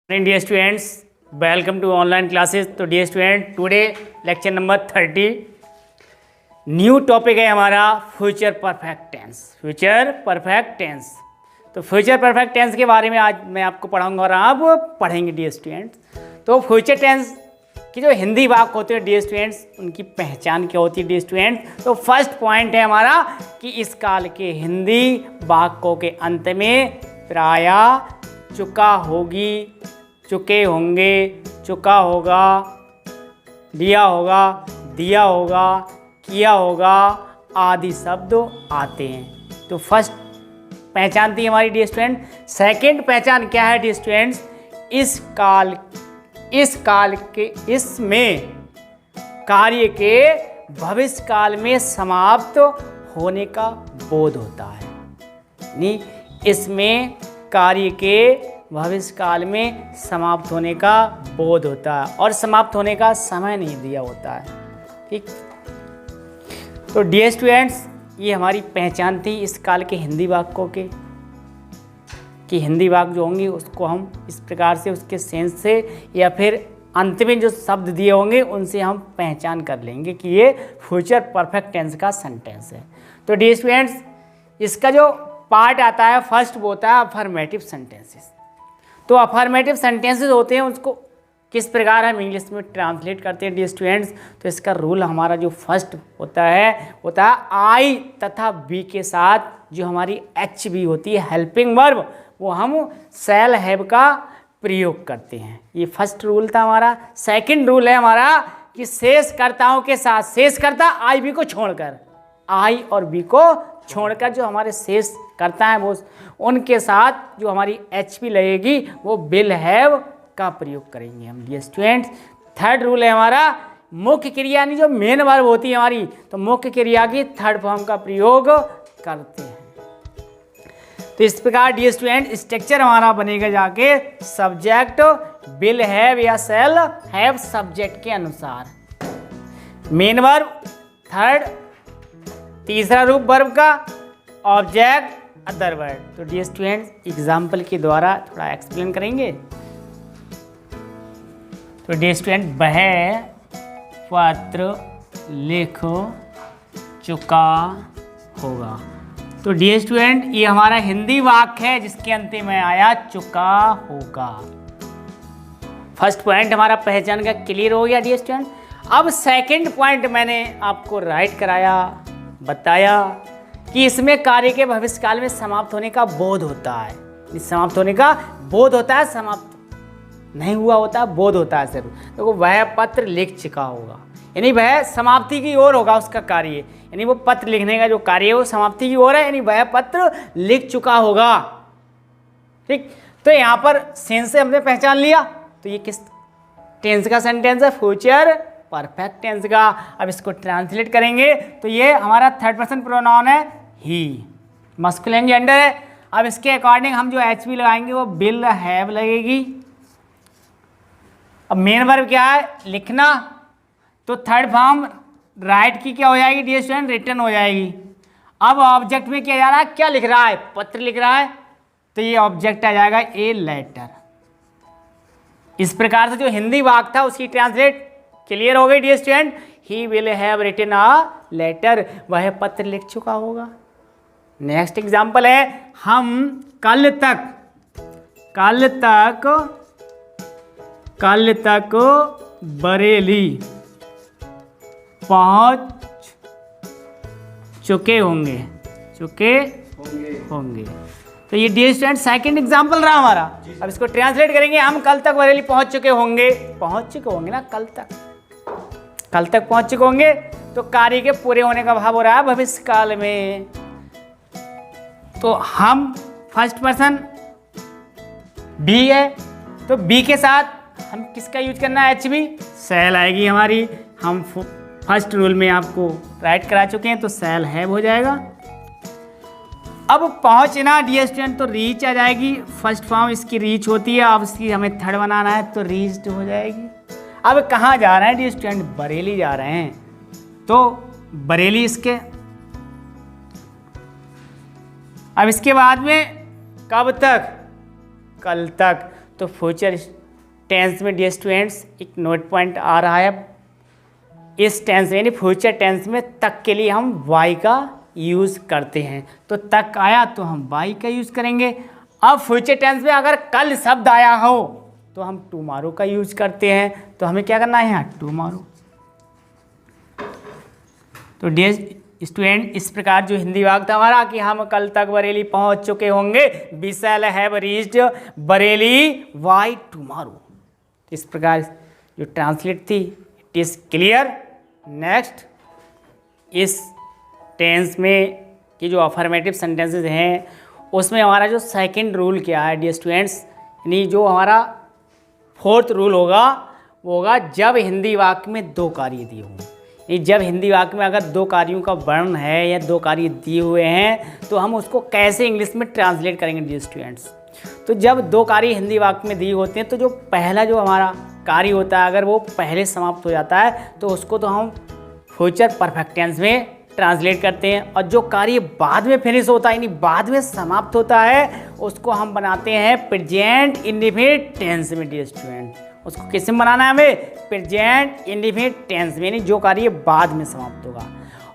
Dear students, welcome to online classes. तो dear student, today lecture number 30. New topic है हमारा future perfect tense. Future perfect tense. तो future perfect tense के बारे में आज मैं आपको पढ़ाऊंगा और आप पढ़ेंगे डियर स्टूडेंट्स. तो फ्यूचर टेंस की जो हिंदी वाक्य होते हैं डियर स्टूडेंट्स, उनकी पहचान क्या होती है डियर स्टूडेंट्स. तो फर्स्ट पॉइंट है हमारा कि इस काल के हिंदी वाक्यों के अंत में प्रायः चुका होगी, चुके होंगे, चुका होगा, दिया होगा, दिया होगा, किया होगा आदि शब्द आते हैं. तो फर्स्ट पहचान थी हमारी डियर स्टूडेंट. सेकंड पहचान क्या है डियर स्टूडेंट्स? इस काल के इसमें कार्य के भविष्य काल में समाप्त होने का बोध होता है. नहीं, इसमें कार्य के भविष्य काल में समाप्त होने का बोध होता है और समाप्त होने का समय नहीं दिया होता है. ठीक. तो डियर स्टूडेंट्स, ये हमारी पहचान थी इस काल के हिंदी वाक्यों के, कि हिंदी वाक्य जो होंगे उसको हम इस प्रकार से उसके सेंस से या फिर अंत में जो शब्द दिए होंगे उनसे हम पहचान कर लेंगे कि ये फ्यूचर परफेक्ट टेंस का सेंटेंस है. तो डियर स्टूडेंट्स, इसका जो पार्ट आता है फर्स्ट वो होता है अफर्मेटिव सेंटेंसेस. तो अफर्मेटिव सेंटेंसेस होते हैं, उसको किस प्रकार हम इंग्लिश में ट्रांसलेट करते हैं डियर स्टूडेंट्स. तो इसका रूल हमारा जो फर्स्ट होता है आई तथा बी के साथ जो हमारी एच बी होती है हेल्पिंग वर्ब, वो हम शैल हैव का प्रयोग करते हैं. ये फर्स्ट रूल था हमारा. सेकंड रूल है हमारा कि शेषकर्ताओं के साथ, शेषकर्ता आई बी को छोड़कर, आई और बी को छोड़कर जो हमारे शेष करता है वो उनके साथ जो हमारी एच पी लगेगी वो विल हैव का प्रयोग करेंगे हम डियर स्टूडेंट्स. थर्ड रूल है हमारा मुख्य क्रिया यानी जो मेन वर्ब होती है हमारी, तो मुख्य क्रिया की थर्ड फॉर्म का प्रयोग करते हैं. तो इस प्रकार डियर स्टूडेंट स्ट्रक्चर हमारा बनेगा जाके सब्जेक्ट विल हैव या शैल हैव सब्जेक्ट के अनुसार, मेन वर्ब थर्ड, तीसरा रूप वर्ब का, ऑब्जेक्ट अदर वर्ड. तो डियर स्टूडेंट्स एग्जाम्पल के द्वारा थोड़ा एक्सप्लेन करेंगे. तो डियर स्टूडेंट, वह पत्र लिख चुका होगा. तो डियर स्टूडेंट, ये हमारा हिंदी वाक्य है जिसके अंत में आया चुका होगा. फर्स्ट पॉइंट हमारा पहचान का क्लियर हो गया डियर स्टूडेंट. अब सेकंड पॉइंट मैंने आपको राइट कराया, बताया कि इसमें कार्य के भविष्य काल में समाप्त होने का बोध होता है. समाप्त होने का बोध होता है, समाप्त नहीं हुआ होता, बोध होता है सिर्फ. देखो, वह पत्र लिख चुका होगा यानी वह समाप्ति की ओर होगा उसका कार्य, यानी वो पत्र लिखने का जो कार्य है वो समाप्ति की ओर है, यानी वह पत्र लिख चुका होगा. ठीक. तो यहाँ पर सेंस से हमने पहचान लिया. तो ये किस टेंस का सेंटेंस है? फ्यूचर परफेक्ट टेंस का. अब इसको ट्रांसलेट करेंगे तो ये हमारा थर्ड पर्सन प्रोनाउन है ही, मस्कुलिन जेंडर है. अब इसके अकॉर्डिंग हम जो एच पी लगाएंगे वो विल हैव लगेगी. अब मेन वर्ब क्या है? लिखना. तो थर्ड फॉर्म राइट की क्या हो जाएगी डियर स्टूडेंट? रिटन हो जाएगी. अब ऑब्जेक्ट में क्या जा रहा है? क्या लिख रहा है? पत्र लिख रहा है. तो ये ऑब्जेक्ट आ जाएगा ए लेटर. इस प्रकार से जो हिंदी वाक्य था उसकी ट्रांसलेट क्लियर हो गई dear student. He will have written a letter, वह पत्र लिख चुका होगा. नेक्स्ट एग्जाम्पल है हम कल तक बरेली पहुंच चुके होंगे. तो ये डियर स्टूडेंट सेकंड एग्जाम्पल रहा हमारा. अब इसको ट्रांसलेट करेंगे. हम कल तक बरेली पहुंच चुके होंगे. पहुंच चुके होंगे ना, कल तक पहुंच चुके होंगे. तो कार्य के पूरे होने का भाव हो रहा है भविष्य काल में. तो हम फर्स्ट पर्सन बी है, तो बी के साथ हम किसका यूज करना है? एच बी, शैल आएगी हमारी. हम फर्स्ट रूल में आपको राइट करा चुके हैं तो शैल हैव हो जाएगा. अब पहुंचना डियर स्टूडेंट, तो रीच आ जाएगी. फर्स्ट फॉर्म इसकी रीच होती है. अब इसकी हमें थर्ड बनाना है तो रीच्ड हो जाएगी. अब कहाँ जा रहे हैं डियर स्टूडेंट? बरेली जा रहे हैं. तो बरेली इसके. अब इसके बाद में कब तक? कल तक. तो फ्यूचर टेंस में डियर स्टूडेंट्स एक नोट पॉइंट आ रहा है। इस टेंस यानी फ्यूचर टेंस में तक के लिए हम वाई का यूज़ करते हैं। तो तक आया तो हम वाई का यूज़ करेंगे। अब फ्यूचर टेंस में अगर कल शब्द आया हो तो हम टुमारो का यूज करते हैं। तो हमें क्या करना है यहाँ टुमारो। तो डियर स्टूडेंट इस प्रकार जो हिंदी वाक्य था हमारा कि हम कल तक बरेली पहुंच चुके होंगे, we shall have reached Bareilly by tomorrow. इस प्रकार जो ट्रांसलेट थी इट इज क्लियर। नेक्स्ट, इस टेंस में कि जो अफर्मेटिव सेंटेंसेस हैं उसमें हमारा जो सेकंड रूल क्या है डियर स्टूडेंट्स, यानी जो हमारा फोर्थ रूल होगा वो होगा जब हिंदी वाक्य में दो कार्य दिए हों। जब हिंदी वाक्य में अगर दो कार्यों का वर्णन है या दो कार्य दिए हुए हैं तो हम उसको कैसे इंग्लिश में ट्रांसलेट करेंगे डियर स्टूडेंट्स। तो जब दो कार्य हिंदी वाक्य में दिए होते हैं तो जो पहला जो हमारा कार्य होता है अगर वो पहले समाप्त हो जाता है तो उसको तो हम फ्यूचर परफेक्ट टेंस में ट्रांसलेट करते हैं, और जो कार्य बाद में फिनिश होता है यानी बाद में समाप्त होता है उसको हम बनाते हैं प्रेजेंट इंडेफिनिट टेंस में डियर स्टूडेंट। उसको किस में बनाना है हमें, प्रेजेंट इंडेफिनिट टेंस में, यानी जो कार्य बाद में समाप्त होगा।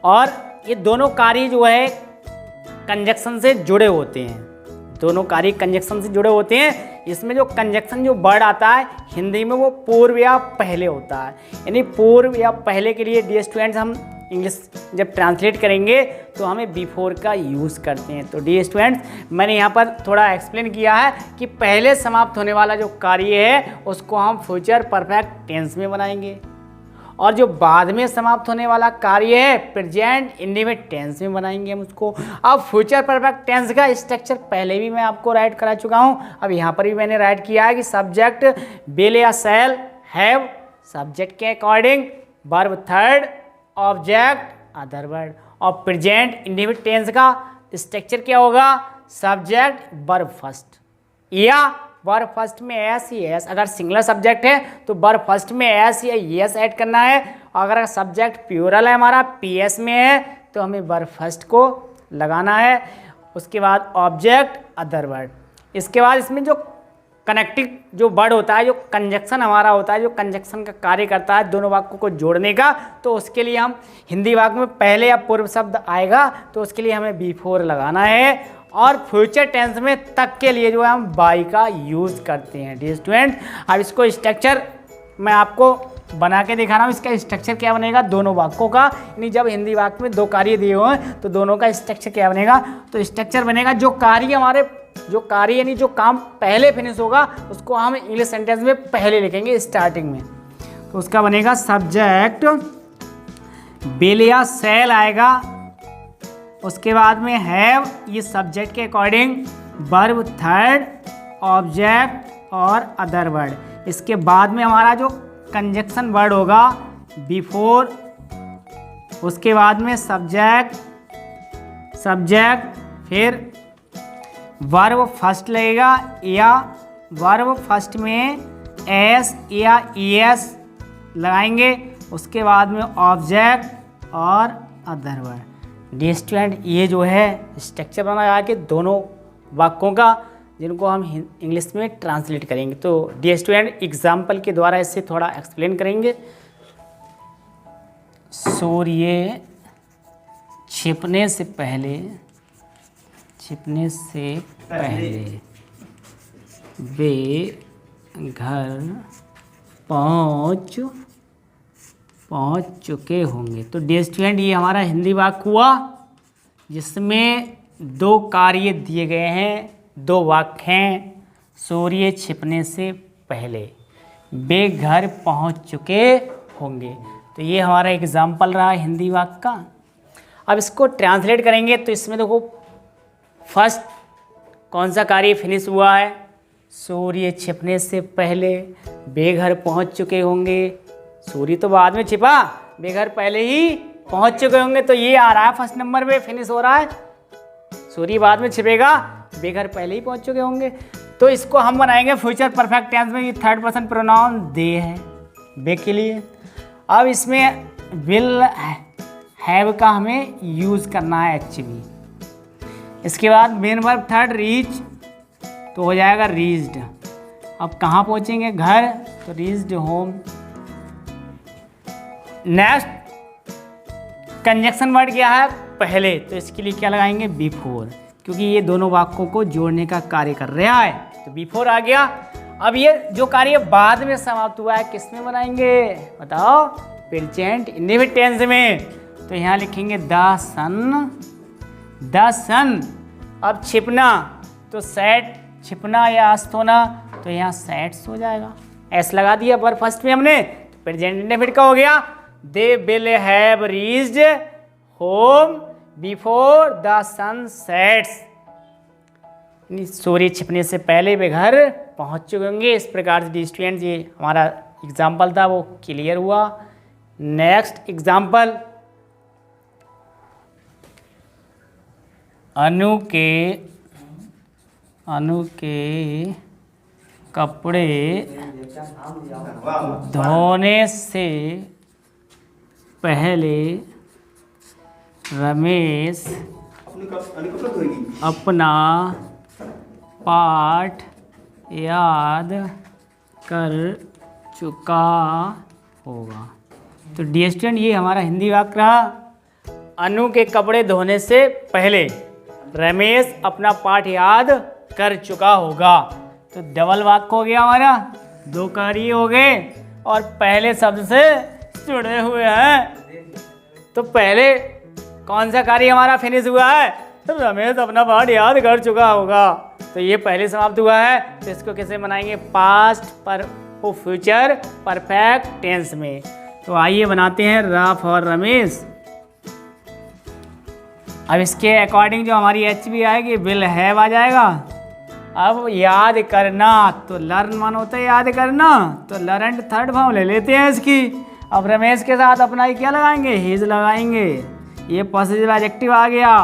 और ये दोनों कार्य जो है कंजक्शन से जुड़े होते हैं, दोनों कार्य कंजक्शन से जुड़े होते हैं। इसमें जो कंजक्शन जो वर्ड आता है हिंदी में वो पूर्व या पहले होता है, यानी पूर्व या पहले के लिए डियर स्टूडेंट्स हम इंग्लिश जब ट्रांसलेट करेंगे तो हमें बिफोर का यूज़ करते हैं। तो डियर स्टूडेंट्स मैंने यहाँ पर थोड़ा एक्सप्लेन किया है कि पहले समाप्त होने वाला जो कार्य है उसको हम फ्यूचर परफेक्ट टेंस में बनाएंगे, और जो बाद में समाप्त होने वाला कार्य है प्रेजेंट इंडेफिनिट टेंस में बनाएंगे हम उसको। अब फ्यूचर परफेक्ट टेंस का स्ट्रक्चर पहले भी मैं आपको राइट करा चुका हूँ, अब यहाँ पर भी मैंने राइट किया है कि सब्जेक्ट विल या शैल हैव, सब्जेक्ट के according verb third, object other word, और प्रेजेंट इंडेफिनिट टेंस का स्ट्रक्चर क्या होगा, सब्जेक्ट वर्ब फर्स्ट, या वर्ब फर्स्ट में एस या एस। अगर सिंगुलर सब्जेक्ट है तो वर्ब फर्स्ट में एस या एस ऐड करना है, और अगर सब्जेक्ट प्लूरल है हमारा पीएस में है तो हमें वर्ब फर्स्ट को लगाना है। उसके बाद ऑब्जेक्ट अदर वर्ड। इसके बाद इसमें जो कनेक्टिंग जो वर्ड होता है, जो कंजक्शन हमारा होता है, जो कंजक्शन का कार्य करता है दोनों वाक्यों को जोड़ने का, तो उसके लिए हम हिंदी वाक्य में पहले या पूर्व शब्द आएगा तो उसके लिए हमें बिफोर लगाना है, और फ्यूचर टेंस में तक के लिए जो है हम बाई का यूज़ करते हैं डियर स्टूडेंट। अब इसको स्ट्रक्चर मैं आपको बना के दिखा रहा हूँ। इसका स्ट्रक्चर क्या बनेगा दोनों वाक्यों का, यानी जब हिंदी वाक्य में दो कार्य दिए हुए हैं तो दोनों का स्ट्रक्चर क्या बनेगा। तो स्ट्रक्चर बनेगा जो कार्य हमारे जो कार्य यानी जो काम पहले फिनिश होगा उसको हम इंग्लिश सेंटेंस में पहले लिखेंगे स्टार्टिंग में। तो उसका बनेगा सब्जेक्ट विल या शैल आएगा, उसके बाद में हैव, ये सब्जेक्ट के अकॉर्डिंग वर्ब थर्ड, ऑब्जेक्ट और अदर वर्ड। इसके बाद में हमारा जो कंजक्शन वर्ड होगा बिफोर, उसके बाद में सब्जेक्ट, फिर वर्ब फर्स्ट लगेगा, या वर्ब फर्स्ट में एस या ईएस लगाएंगे, उसके बाद में ऑब्जेक्ट और अदर वर्ड। डियर स्टूडेंट ये जो है स्ट्रक्चर बनाया कि दोनों वाक्यों का जिनको हम इंग्लिश में ट्रांसलेट करेंगे। तो डियर स्टूडेंट एग्जाम्पल के द्वारा इससे थोड़ा एक्सप्लेन करेंगे। सूर्य छिपने से पहले वे घर पहुंच चुके होंगे। तो डियर स्टूडेंट ये हमारा हिंदी वाक्य हुआ जिसमें दो कार्य दिए गए हैं, दो वाक्य हैं। सूर्य छिपने से पहले वे घर पहुंच चुके होंगे। तो ये हमारा एग्जाम्पल रहा हिंदी वाक्य का। अब इसको ट्रांसलेट करेंगे तो इसमें देखो फर्स्ट कौन सा कार्य फिनिश हुआ है, सूर्य छिपने से पहले वे घर पहुंच चुके होंगे। सूर्य तो बाद में छिपा, वे घर पहले ही पहुंच चुके होंगे, तो ये आ रहा है फर्स्ट नंबर पे फिनिश हो रहा है। सूर्य बाद में छिपेगा, वे घर पहले ही पहुंच चुके होंगे। तो इसको हम बनाएंगे फ्यूचर परफेक्ट टेंस में। ये थर्ड पर्सन प्रोनाउन दे है वे के लिए। अब इसमें विल हैव का हमें यूज़ करना है एक्चुअली। इसके बाद मेन वर्ब थर्ड रीच, तो हो जाएगा रीच्ड। अब कहाँ पहुँचेंगे? घर, तो reached home. Next conjunction word क्या है? पहले, तो इसके लिए क्या लगाएंगे? बिफोर, क्योंकि ये दोनों वाक्यों को जोड़ने का कार्य कर रहा है, तो बिफोर आ गया। अब ये जो कार्य बाद में समाप्त हुआ है किस में बनाएंगे? बताओ। प्रेजेंट इंडेफिनिट टेंस में, तो यहाँ लिखेंगे द सन, द सन। अब छिपना, तो सेट, छिपना या अस्त होना, तो यहाँ सेट्स हो जाएगा, एस लगा दिया पर फर्स्ट में हमने, तो प्रेजेंट इंडेफिनिट का हो गया। They will have reached home before the sun sets, सूर्य छिपने से पहले वे घर पहुंच चुके होंगे। इस प्रकार से स्टूडेंट्स ये हमारा एग्जाम्पल था, वो क्लियर हुआ। नेक्स्ट एग्जाम्पल, अनु के कपड़े धोने से पहले रमेश अपना पाठ याद कर चुका होगा। तो डियर स्टूडेंट ये हमारा हिंदी वाक्य रहा। अनु के कपड़े धोने से पहले रमेश अपना पाठ याद कर चुका होगा। तो डबल वाक्य हो गया हमारा, दो कार्य हो गए और पहले शब्द से जुड़े हुए हैं। तो पहले कौन सा कार्य हमारा फिनिश हुआ है? तो रमेश अपना पाठ याद कर चुका होगा, तो ये पहले समाप्त हुआ है। तो इसको कैसे बनाएंगे? पास्ट पर फ्यूचर परफेक्ट टेंस में। तो आइए बनाते हैं रा फॉर रमेश। अब इसके अकॉर्डिंग जो हमारी एच भी आएगी, विल हैव आ जाएगा। अब याद करना, तो लर्न मान होता है याद करना, तो लर्न थर्ड फॉर्म ले लेते हैं इसकी। अब रमेश के साथ अपना ही क्या लगाएंगे? हिज लगाएंगे, ये पॉजिटिव एडजेक्टिव आ गया।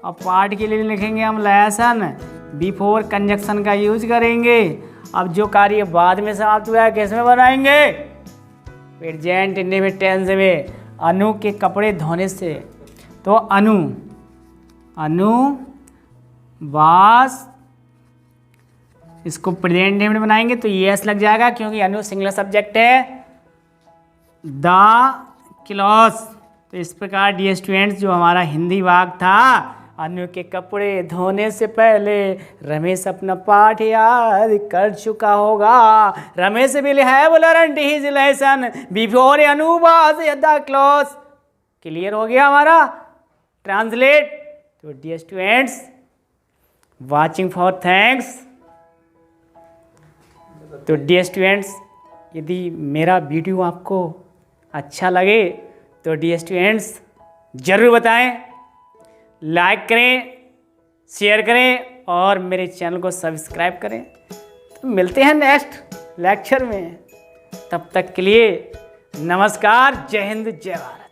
अब पार्ट के लिए लिखेंगे हम लेसन, बिफोर कंजक्शन का यूज करेंगे। अब जो कार्य बाद में समाप्त हुआ है किस में बनाएंगे? प्रेजेंट इंडेफिनिट टेंस में। अनु के कपड़े धोने से, तो अनु वास, इसको प्रेजेंट इंडेफिनिट बनाएंगे तो यस लग जाएगा, क्योंकि अनु सिंगुलर सब्जेक्ट है। द क्लॉथ्स, तो इस प्रकार डियर स्टूडेंट्स जो हमारा हिंदी वाक्य था, अनु के कपड़े धोने से पहले रमेश अपना पाठ याद कर चुका होगा। Ramesh will have learned his lesson before Anu was at the clothes. Clear हो गया हमारा। ट्रांसलेट, तो dear students watching for thanks. तो डियर स्टूडेंट्स यदि मेरा वीडियो आपको अच्छा लगे तो डियर स्टूडेंट्स ज़रूर बताएं, लाइक करें, शेयर करें और मेरे चैनल को सब्सक्राइब करें। तो मिलते हैं नेक्स्ट लेक्चर में, तब तक के लिए नमस्कार, जय हिंद, जय भारत।